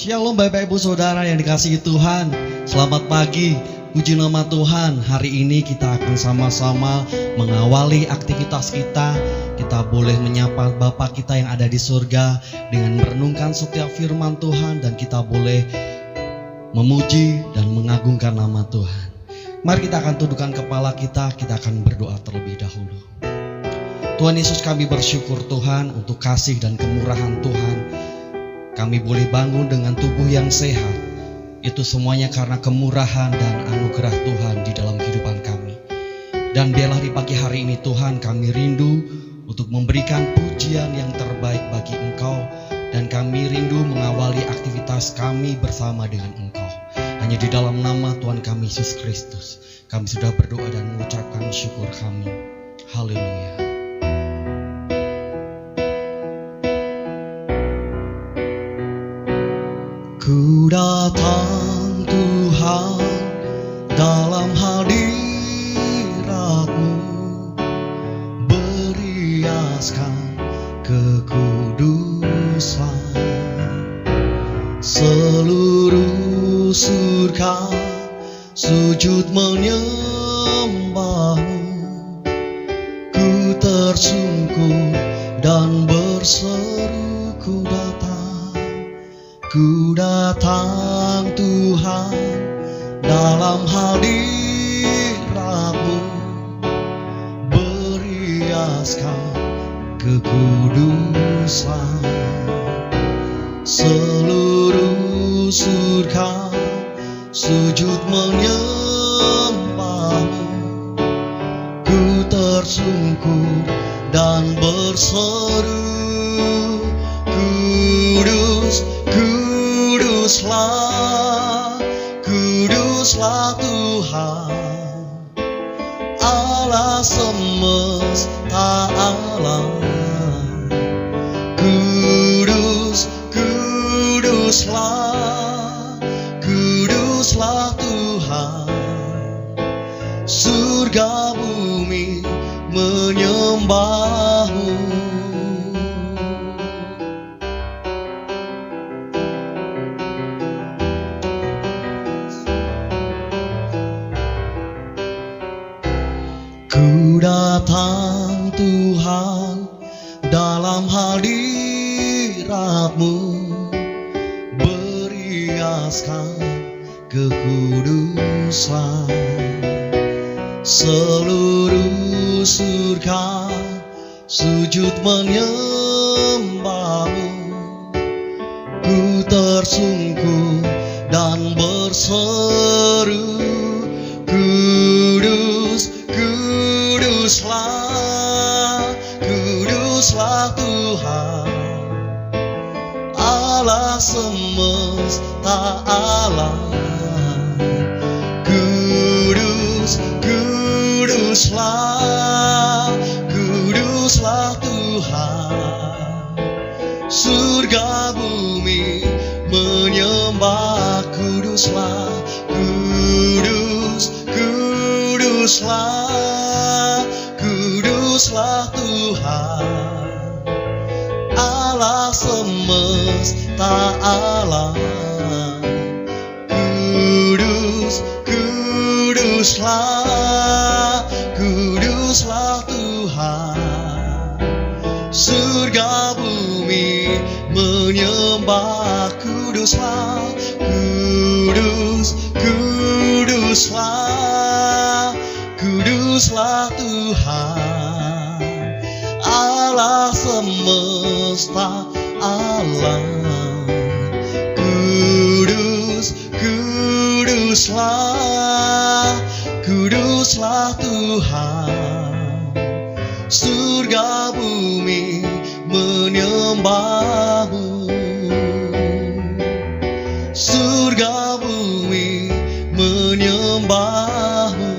Shalom Bapak Ibu Saudara yang dikasihi Tuhan. Selamat pagi, puji nama Tuhan. Hari ini kita akan sama-sama mengawali aktivitas kita. Kita boleh menyapa Bapa kita yang ada di surga dengan merenungkan setiap firman Tuhan. Dan kita boleh memuji dan mengagungkan nama Tuhan. Mari kita akan tundukkan kepala kita akan berdoa terlebih dahulu. Tuhan Yesus, kami bersyukur Tuhan untuk kasih dan kemurahan Tuhan. Kami boleh bangun dengan tubuh yang sehat. Itu semuanya karena kemurahan dan anugerah Tuhan di dalam kehidupan kami. Dan biarlah di pagi hari ini Tuhan, kami rindu untuk memberikan pujian yang terbaik bagi Engkau. Dan kami rindu mengawali aktivitas kami bersama dengan Engkau. Hanya di dalam nama Tuhan kami Yesus Kristus, kami sudah berdoa dan mengucapkan syukur kami. Haleluya. Ku datang Tuhan dalam hadirat-Mu, beriaskan kekudusan. Seluruh surga sujud menyembah-Mu. Ku tersungkur dan berseru, ku datang Tuhan dalam hadirat-Mu, beriaskan kekudusan. Seluruh surga sujud menyembah-Mu. Ku tersungkur dan berseru, Kuduslah Tuhan, Allah semesta alam. Kuduslah Tuhan, surga bumi menyembah-Mu. Ku datang Tuhan dalam hadirat-Mu, beriaskan kekudusan. Seluruh surga sujud menyembah-Mu. Ku tersungkur dan berseru, Kuduslah Tuhan, Allah semesta alam. Kuduslah Tuhan, surga bumi menyembah. Kuduslah Tuhan, Allah semesta alam. Kuduslah Tuhan, surga bumi menyembah. Kuduslah Tuhan, Allah semesta alam. Kuduslah Tuhan, surga bumi menyembah-Mu. Surga bumi menyembah-Mu.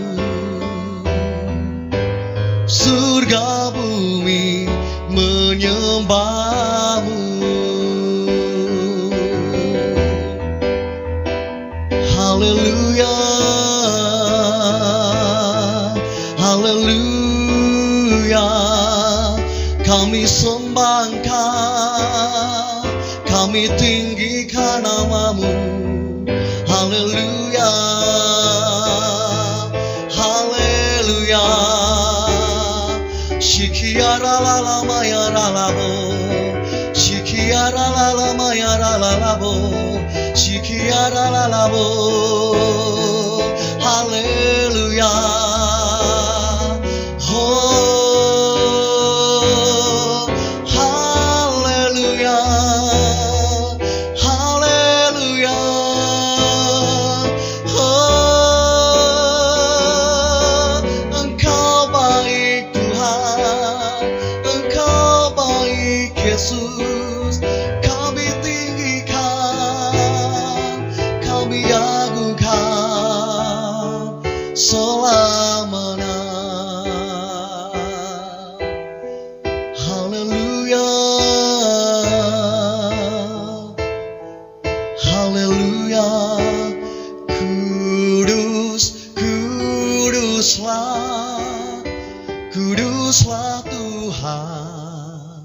Surga bumi menyembah-Mu. Haleluya, haleluya. Kami sembah Engkau, kami tinggikan nama haleluya, haleluya. Shikiara la la mayara labo, shikiara la la mayara labo, shikiara la labo, haleluya. Oh, haleluya, haleluya. Oh, Engkau baik Tuhan, Engkau baik Yesus. Kami tinggikan, kami agungkan selamanya. Haleluya, haleluya. Kudus, kuduslah, kuduslah Tuhan,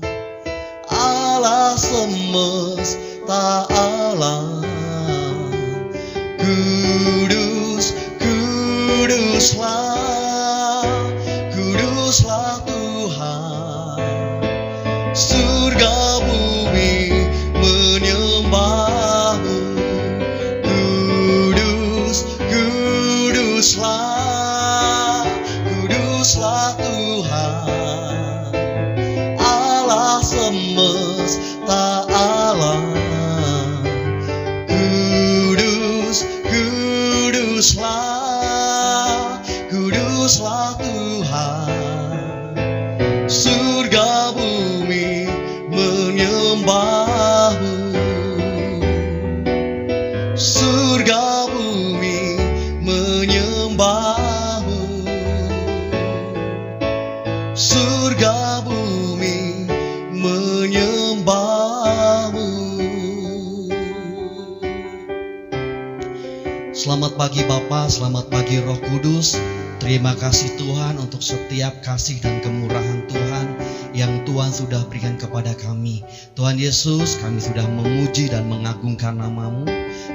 Allah semesta alam. Kudus, kuduslah, kuduslah Tuhan. Surga bumi menyembahmu. Kudus, kuduslah, kuduslah Tuhan, Allah semesta alam. Kudus, kuduslah, kuduslah Tuhan. Surga bumi menyembahmu. Surga bumi menyembahmu. Surga bumi menyembahmu. Selamat pagi Bapa, selamat pagi Roh Kudus. Terima kasih Tuhan untuk setiap kasih dan kemurahan Tuhan yang Tuhan sudah berikan kepada kami. Tuhan Yesus, kami sudah memuji dan mengagungkan nama-Mu.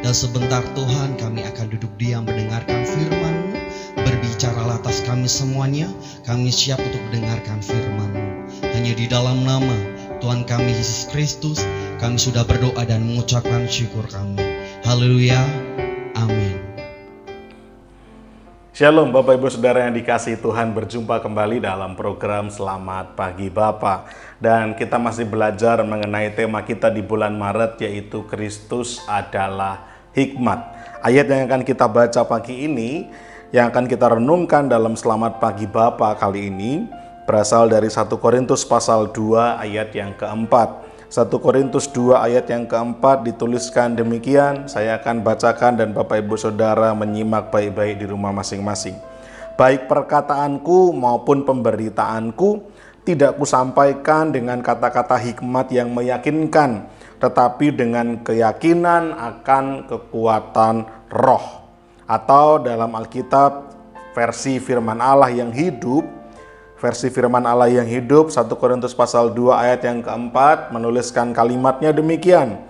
Dan sebentar Tuhan kami akan duduk diam mendengarkan firman-Mu. Berbicaralah atas kami semuanya, kami siap untuk mendengarkan firman-Mu. Hanya di dalam nama Tuhan kami Yesus Kristus, kami sudah berdoa dan mengucapkan syukur kami. Haleluya, amin. Shalom Bapak Ibu Saudara yang dikasihi Tuhan, berjumpa kembali dalam program Selamat Pagi Bapa. Dan kita masih belajar mengenai tema kita di bulan Maret, yaitu Kristus adalah hikmat. Ayat yang akan kita baca pagi ini, yang akan kita renungkan dalam Selamat Pagi Bapa kali ini, berasal dari 1 Korintus pasal 2 ayat yang keempat. 1 Korintus 2 ayat yang keempat dituliskan demikian. Saya akan bacakan dan Bapak Ibu Saudara menyimak baik-baik di rumah masing-masing. Baik perkataanku maupun pemberitaanku tidak kusampaikan dengan kata-kata hikmat yang meyakinkan, tetapi dengan keyakinan akan kekuatan roh. Atau dalam Alkitab versi firman Allah yang hidup, versi firman Allah yang hidup 1 Korintus pasal 2 ayat yang keempat menuliskan kalimatnya demikian.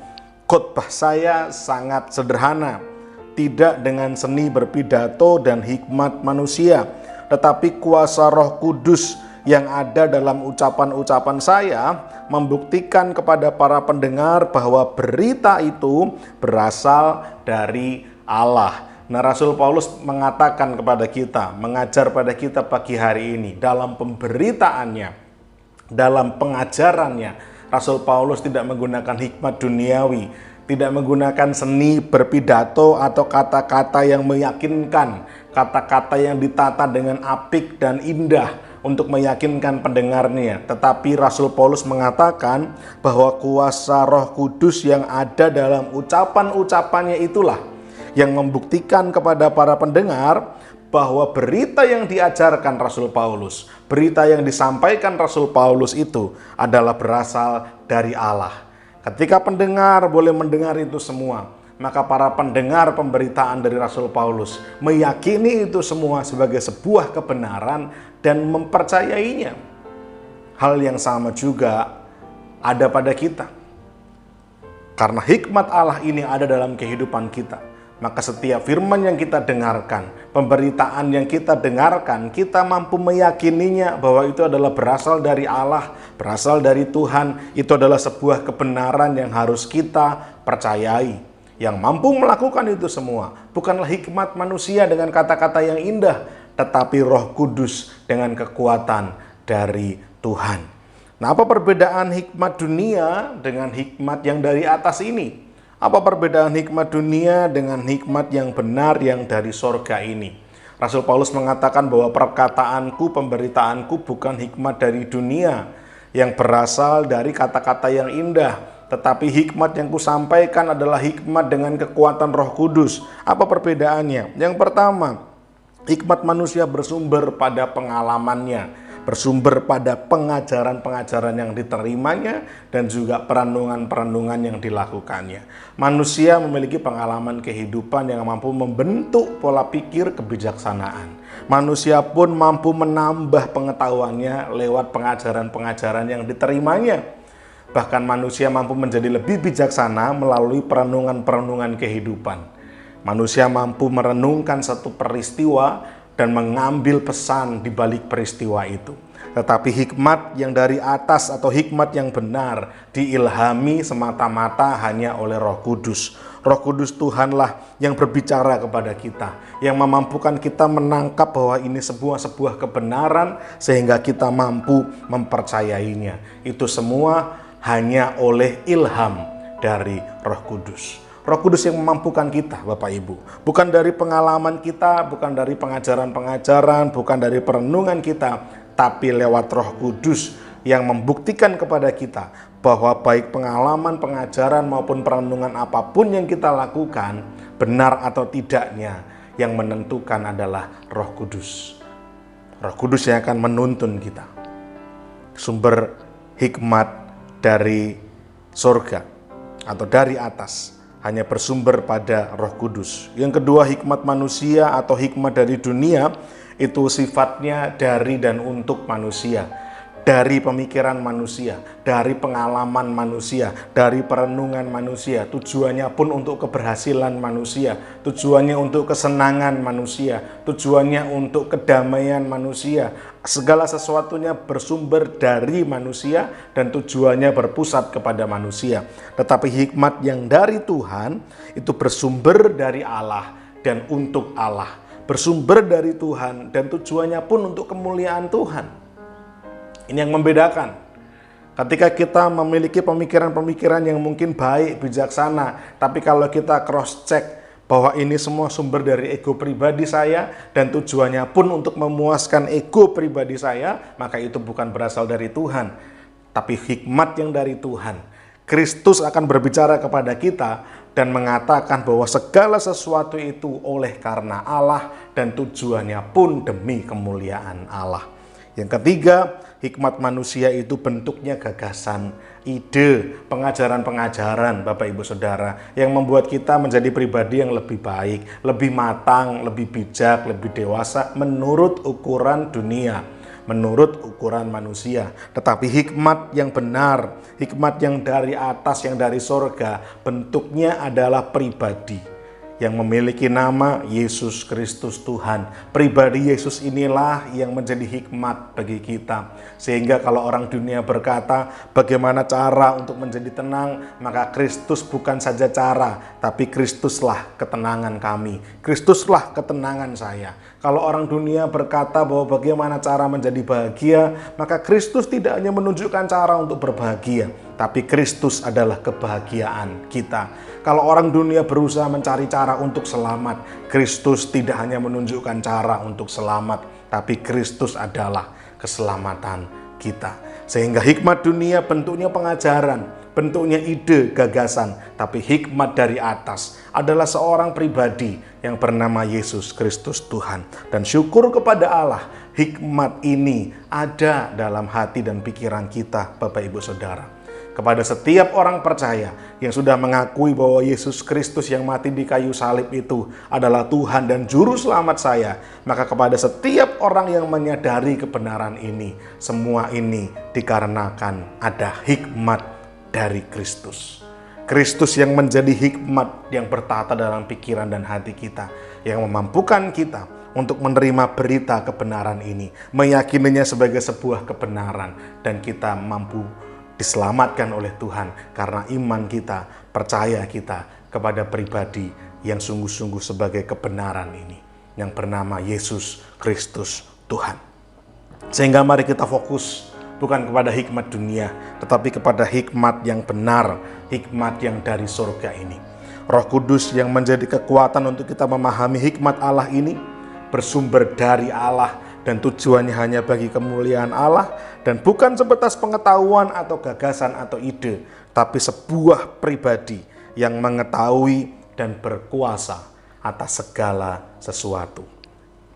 Khotbah saya sangat sederhana, tidak dengan seni berpidato dan hikmat manusia, tetapi kuasa Roh Kudus yang ada dalam ucapan-ucapan saya membuktikan kepada para pendengar bahwa berita itu berasal dari Allah. Nah, Rasul Paulus mengatakan kepada kita, mengajar pada kita pagi hari ini, dalam pemberitaannya, dalam pengajarannya, Rasul Paulus tidak menggunakan hikmat duniawi, tidak menggunakan seni berpidato atau kata-kata yang meyakinkan, kata-kata yang ditata dengan apik dan indah untuk meyakinkan pendengarnya. Tetapi Rasul Paulus mengatakan bahwa kuasa Roh Kudus yang ada dalam ucapan-ucapannya itulah yang membuktikan kepada para pendengar bahwa berita yang diajarkan Rasul Paulus, berita yang disampaikan Rasul Paulus itu adalah berasal dari Allah. Ketika pendengar boleh mendengar itu semua, maka para pendengar pemberitaan dari Rasul Paulus meyakini itu semua sebagai sebuah kebenaran dan mempercayainya. Hal yang sama juga ada pada kita. Karena hikmat Allah ini ada dalam kehidupan kita, maka setiap firman yang kita dengarkan, pemberitaan yang kita dengarkan, kita mampu meyakininya bahwa itu adalah berasal dari Allah, berasal dari Tuhan. Itu adalah sebuah kebenaran yang harus kita percayai. Yang mampu melakukan itu semua bukanlah hikmat manusia dengan kata-kata yang indah, tetapi Roh Kudus dengan kekuatan dari Tuhan. Nah, apa perbedaan hikmat dunia dengan hikmat yang dari atas ini? Apa perbedaan hikmat dunia dengan hikmat yang benar yang dari sorga ini? Rasul Paulus mengatakan bahwa perkataanku, pemberitaanku bukan hikmat dari dunia yang berasal dari kata-kata yang indah, tetapi hikmat yang kusampaikan adalah hikmat dengan kekuatan Roh Kudus. Apa perbedaannya? Yang pertama, hikmat manusia bersumber pada pengalamannya, bersumber pada pengajaran-pengajaran yang diterimanya, dan juga perenungan-perenungan yang dilakukannya. Manusia memiliki pengalaman kehidupan yang mampu membentuk pola pikir kebijaksanaan. Manusia pun mampu menambah pengetahuannya lewat pengajaran-pengajaran yang diterimanya. Bahkan manusia mampu menjadi lebih bijaksana melalui perenungan-perenungan kehidupan. Manusia mampu merenungkan satu peristiwa dan mengambil pesan di balik peristiwa itu. Tetapi hikmat yang dari atas atau hikmat yang benar diilhami semata-mata hanya oleh Roh Kudus. Roh Kudus Tuhanlah yang berbicara kepada kita, yang memampukan kita menangkap bahwa ini sebuah kebenaran sehingga kita mampu mempercayainya. Itu semua hanya oleh ilham dari Roh Kudus. Roh Kudus yang memampukan kita, Bapak Ibu. Bukan dari pengalaman kita, bukan dari pengajaran-pengajaran, bukan dari perenungan kita, tapi lewat Roh Kudus yang membuktikan kepada kita bahwa baik pengalaman, pengajaran maupun perenungan apapun yang kita lakukan, benar atau tidaknya, yang menentukan adalah Roh Kudus. Roh Kudus yang akan menuntun kita. Sumber hikmat dari surga atau dari atas hanya bersumber pada Roh Kudus. Yang kedua, hikmat manusia atau hikmat dari dunia itu sifatnya dari dan untuk manusia, dari pemikiran manusia, dari pengalaman manusia, dari perenungan manusia. Tujuannya pun untuk keberhasilan manusia, tujuannya untuk kesenangan manusia, tujuannya untuk kedamaian manusia. Segala sesuatunya bersumber dari manusia dan tujuannya berpusat kepada manusia. Tetapi hikmat yang dari Tuhan itu bersumber dari Allah dan untuk Allah. Bersumber dari Tuhan dan tujuannya pun untuk kemuliaan Tuhan. Ini yang membedakan. Ketika kita memiliki pemikiran-pemikiran yang mungkin baik, bijaksana, tapi kalau kita cross check bahwa ini semua sumber dari ego pribadi saya dan tujuannya pun untuk memuaskan ego pribadi saya, maka itu bukan berasal dari Tuhan, tapi hikmat yang dari Tuhan. Kristus akan berbicara kepada kita dan mengatakan bahwa segala sesuatu itu oleh karena Allah dan tujuannya pun demi kemuliaan Allah. Yang ketiga, hikmat manusia itu bentuknya gagasan, ide, pengajaran-pengajaran, Bapak Ibu Saudara, yang membuat kita menjadi pribadi yang lebih baik, lebih matang, lebih bijak, lebih dewasa menurut ukuran dunia, menurut ukuran manusia. Tetapi hikmat yang benar, hikmat yang dari atas, yang dari sorga, bentuknya adalah pribadi yang memiliki nama Yesus Kristus Tuhan. Pribadi Yesus inilah yang menjadi hikmat bagi kita. Sehingga kalau orang dunia berkata bagaimana cara untuk menjadi tenang, maka Kristus bukan saja cara, tapi Kristuslah ketenangan kami. Kristuslah ketenangan saya. Kalau orang dunia berkata bahwa bagaimana cara menjadi bahagia, maka Kristus tidak hanya menunjukkan cara untuk berbahagia, tapi Kristus adalah kebahagiaan kita. Kalau orang dunia berusaha mencari cara untuk selamat, Kristus tidak hanya menunjukkan cara untuk selamat, tapi Kristus adalah keselamatan kita. Sehingga hikmat dunia bentuknya pengajaran, bentuknya ide, gagasan, tapi hikmat dari atas adalah seorang pribadi yang bernama Yesus Kristus Tuhan. Dan syukur kepada Allah, hikmat ini ada dalam hati dan pikiran kita, Bapak Ibu Saudara. Kepada setiap orang percaya yang sudah mengakui bahwa Yesus Kristus yang mati di kayu salib itu adalah Tuhan dan Juru Selamat saya, maka kepada setiap orang yang menyadari kebenaran ini, semua ini dikarenakan ada hikmat dari Kristus. Kristus yang menjadi hikmat yang bertata dalam pikiran dan hati kita, yang memampukan kita untuk menerima berita kebenaran ini, meyakininya sebagai sebuah kebenaran, dan kita mampu diselamatkan oleh Tuhan karena iman kita, percaya kita kepada pribadi yang sungguh-sungguh sebagai kebenaran ini, yang bernama Yesus Kristus Tuhan. Sehingga mari kita fokus bukan kepada hikmat dunia, tetapi kepada hikmat yang benar, hikmat yang dari surga ini. Roh Kudus yang menjadi kekuatan untuk kita memahami hikmat Allah ini bersumber dari Allah dan tujuannya hanya bagi kemuliaan Allah dan bukan sebatas pengetahuan atau gagasan atau ide, tapi sebuah pribadi yang mengetahui dan berkuasa atas segala sesuatu.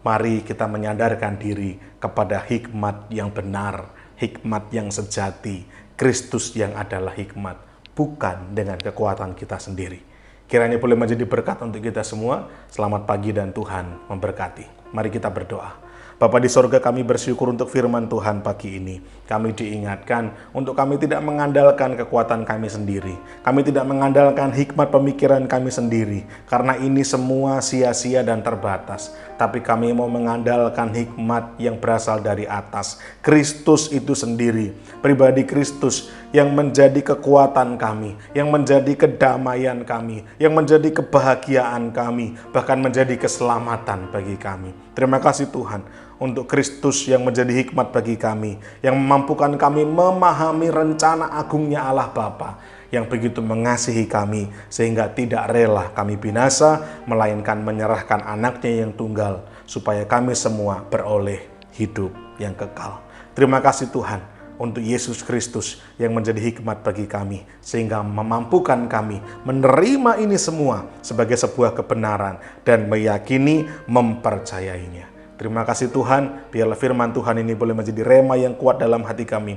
Mari kita menyadarkan diri kepada hikmat yang benar, hikmat yang sejati, Kristus yang adalah hikmat, bukan dengan kekuatan kita sendiri. Kiranya boleh menjadi berkat untuk kita semua. Selamat pagi dan Tuhan memberkati. Mari kita berdoa. Bapa di sorga, kami bersyukur untuk firman Tuhan pagi ini. Kami diingatkan untuk kami tidak mengandalkan kekuatan kami sendiri. Kami tidak mengandalkan hikmat pemikiran kami sendiri. Karena ini semua sia-sia dan terbatas. Tapi kami mau mengandalkan hikmat yang berasal dari atas. Kristus itu sendiri. Pribadi Kristus yang menjadi kekuatan kami. Yang menjadi kedamaian kami. Yang menjadi kebahagiaan kami. Bahkan menjadi keselamatan bagi kami. Terima kasih Tuhan untuk Kristus yang menjadi hikmat bagi kami, yang memampukan kami memahami rencana agungnya Allah Bapa, yang begitu mengasihi kami, sehingga tidak rela kami binasa, melainkan menyerahkan anaknya yang tunggal, supaya kami semua beroleh hidup yang kekal. Terima kasih Tuhan untuk Yesus Kristus yang menjadi hikmat bagi kami, sehingga memampukan kami menerima ini semua sebagai sebuah kebenaran, dan meyakini mempercayainya. Terima kasih Tuhan, biarlah firman Tuhan ini boleh menjadi rema yang kuat dalam hati kami,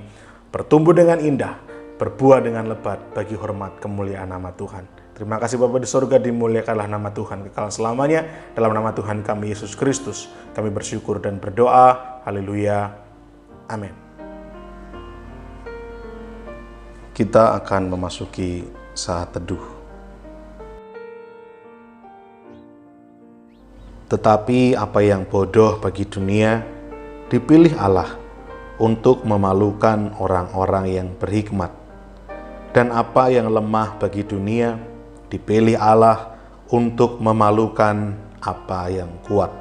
bertumbuh dengan indah, berbuah dengan lebat bagi hormat kemuliaan nama Tuhan. Terima kasih Bapa di surga, dimuliakanlah nama Tuhan kekal selamanya. Dalam nama Tuhan kami Yesus Kristus, kami bersyukur dan berdoa. Haleluya. Amin. Kita akan memasuki saat teduh. Tetapi apa yang bodoh bagi dunia dipilih Allah untuk memalukan orang-orang yang berhikmat. Dan apa yang lemah bagi dunia dipilih Allah untuk memalukan apa yang kuat.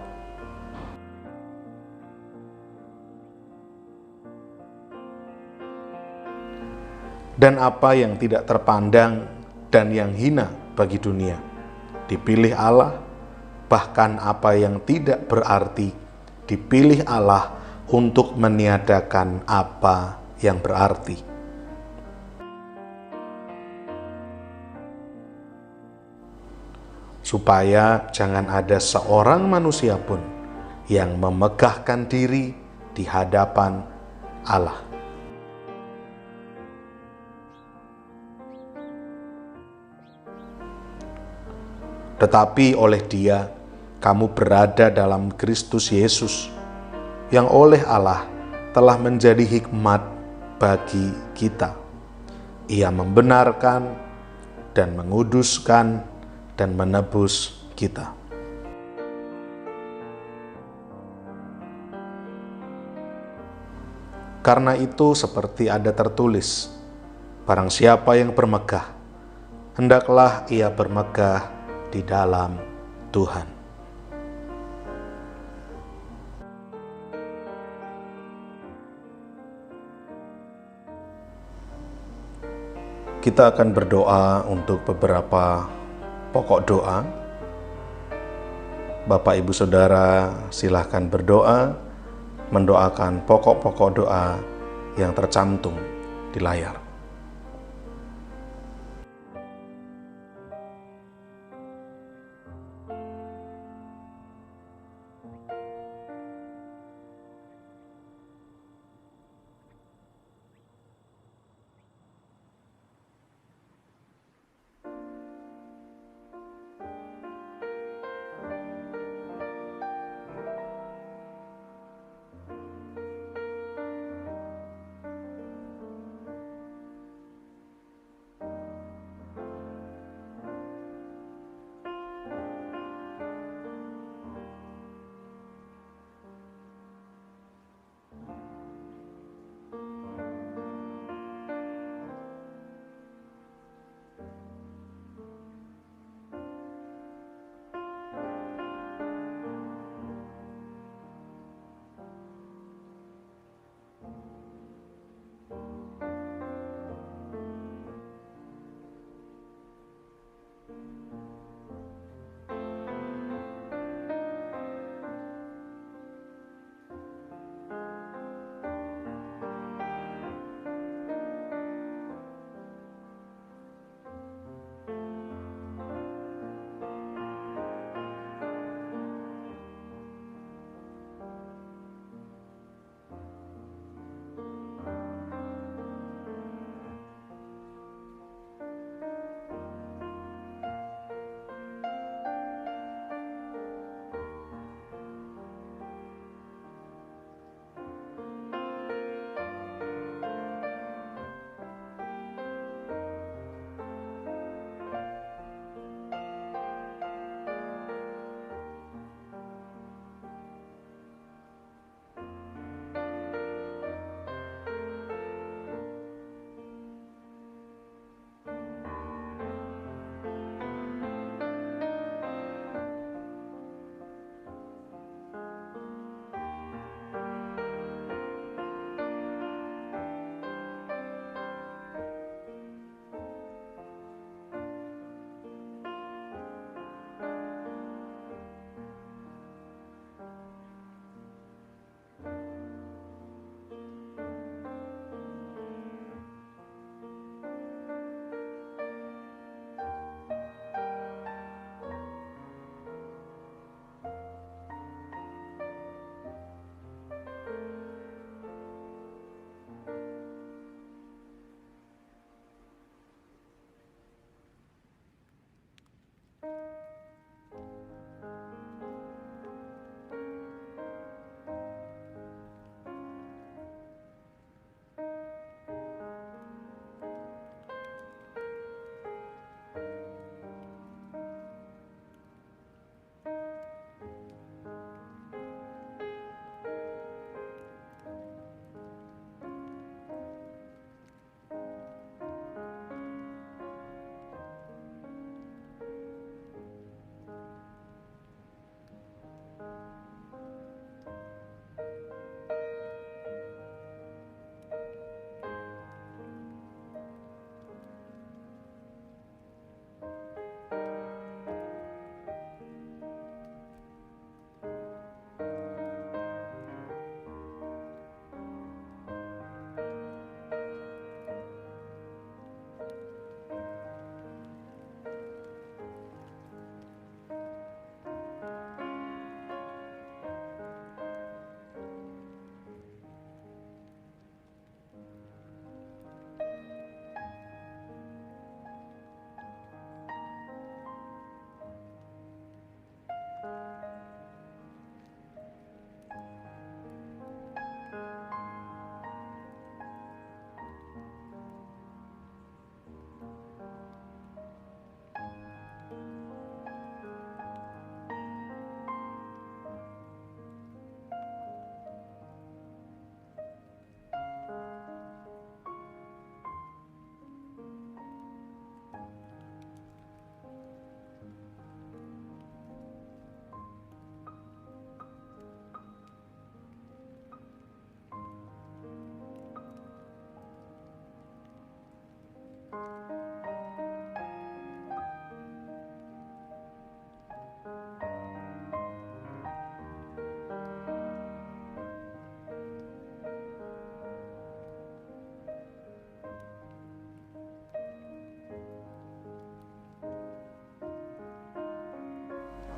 Dan apa yang tidak terpandang dan yang hina bagi dunia dipilih Allah, bahkan apa yang tidak berarti dipilih Allah untuk meniadakan apa yang berarti. Supaya jangan ada seorang manusia pun yang memegahkan diri di hadapan Allah. Tetapi oleh Dia kamu berada dalam Kristus Yesus, yang oleh Allah telah menjadi hikmat bagi kita. Ia membenarkan dan menguduskan dan menebus kita. Karena itu seperti ada tertulis, barang siapa yang bermegah, hendaklah ia bermegah di dalam Tuhan. Kita akan berdoa untuk beberapa pokok doa. Bapak, Ibu, Saudara, silahkan berdoa, mendoakan pokok-pokok doa yang tercantum di layar.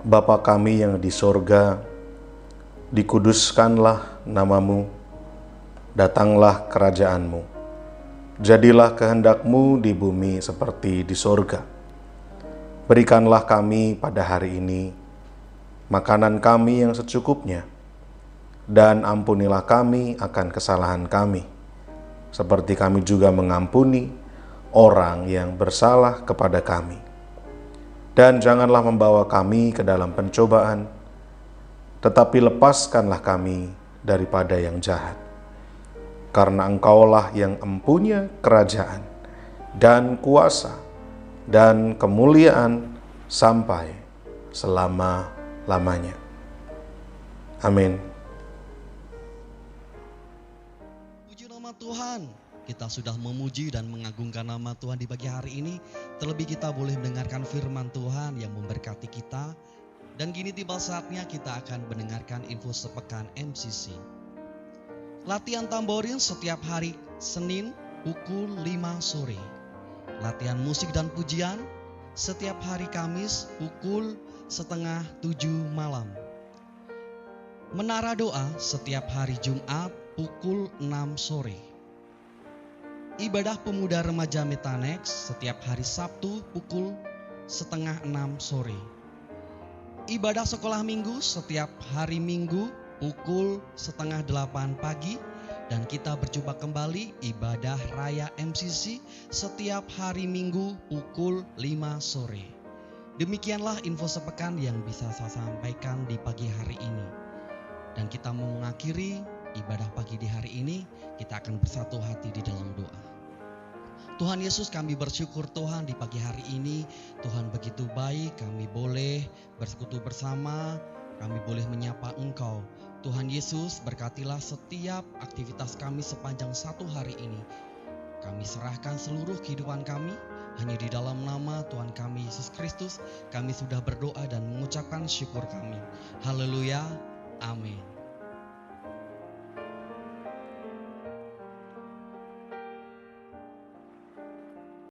Bapa kami yang di sorga, dikuduskanlah namamu, datanglah kerajaanmu, jadilah kehendakmu di bumi seperti di sorga. Berikanlah kami pada hari ini makanan kami yang secukupnya, dan ampunilah kami akan kesalahan kami, seperti kami juga mengampuni orang yang bersalah kepada kami. Dan janganlah membawa kami ke dalam pencobaan, tetapi lepaskanlah kami daripada yang jahat. Karena Engkaulah yang empunya kerajaan dan kuasa dan kemuliaan sampai selama-lamanya. Amin. Puji nama Tuhan, kita sudah memuji dan mengagungkan nama Tuhan di pagi hari ini. Terlebih kita boleh mendengarkan firman Tuhan yang memberkati kita. Dan kini tiba saatnya kita akan mendengarkan info sepekan MCC. Latihan tamborin setiap hari Senin pukul 5 sore. Latihan musik dan pujian setiap hari Kamis pukul 6:30 malam. Menara doa setiap hari Jumat pukul 6 sore. Ibadah pemuda remaja Metanex setiap hari Sabtu pukul 5:30 sore. Ibadah sekolah minggu setiap hari Minggu pukul 7:30 pagi. Dan kita berjumpa kembali ibadah raya MCC setiap hari Minggu pukul 5 sore. Demikianlah info sepekan yang bisa saya sampaikan di pagi hari ini. Dan kita mau mengakhiri ibadah pagi di hari ini, kita akan bersatu hati di dalam doa. Tuhan Yesus, kami bersyukur Tuhan di pagi hari ini. Tuhan begitu baik, kami boleh bersekutu bersama, kami boleh menyapa Engkau. Tuhan Yesus, berkatilah setiap aktivitas kami sepanjang satu hari ini. Kami serahkan seluruh kehidupan kami, hanya di dalam nama Tuhan kami Yesus Kristus, kami sudah berdoa dan mengucapkan syukur kami. Haleluya, amin.